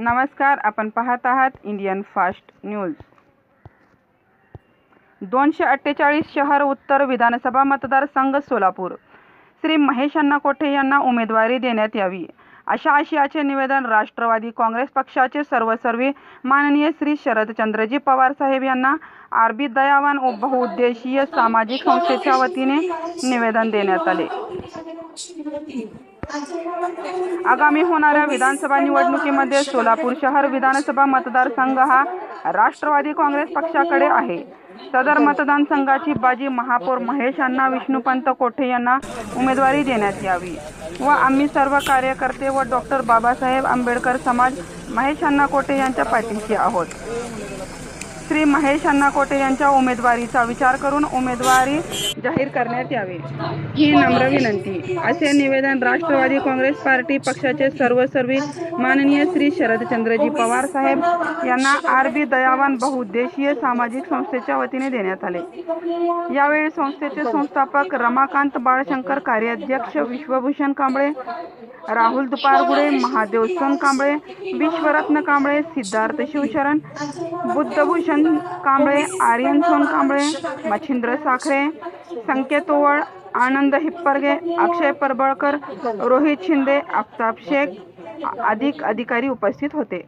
नमस्कार, आपण पाहत आहात इंडियन फास्ट न्यूज। 248 शहर उत्तर विधानसभा मतदारसंघ सोलापूर। श्री महेश अण्णा कोठे यांना उमेदवारी देण्यात यावी, अशा आशयाचे निवेदन राष्ट्रवादी काँग्रेस पक्षाचे सर्वसर्वी माननीय श्री शरदचंद्रजी पवार साहेब यांना आरबी दयावान बहुउद्देशीय सामाजिक संस्थेच्या वतीने निवेदन देण्यात आले। आगामी होणाऱ्या विधानसभा निवडणुकीमध्ये सोलापूर शहर विधानसभा मतदारसंघ हा राष्ट्रवादी काँग्रेस पक्षाकडे आहे। सदर मतदारसंघाची बाजी महापौर महेश अण्णा विष्णुपंत कोठे यांना उमेदवारी देण्यात यावी व आम्ही सर्व कार्यकर्ते व डॉक्टर बाबासाहेब आंबेडकर समाज महेश अण्णा कोठे यांच्या पाठीशी आहोत। श्री महेश अण्णा कोठे यांच्या उमेदवारीचा विचार करून उमेदवारी जाहीर करण्यात यावी, ही नम्र विनंती, असे निवेदन राष्ट्रवादी काँग्रेस पार्टी पक्षाचे सर्वसर्वी माननीय श्री शरदचंद्रजी पवार साहेब यांना आरबी दयावान बहुउद्देशीय सामाजिक संस्थेच्या वतीने देण्यात आले। यावेळी संस्थेचे संस्थापक रमाकांत बाळशंकर, कार्याध्यक्ष विश्वभूषण कांबळे, राहुल दुपारगुडे, महादेव सोनकांबळे, विश्वरत्न कांबळे, सिद्धार्थ शिवशरण, बुद्धभूषण कांबळे, आर्यन सोनकांबळे, मच्छिंद्र साखरे, संकेत ओवळ, आनंद हिप्परगे, अक्षय परबळकर, रोहित शिंदे, आफताब शेख अधिकारी उपस्थित होते।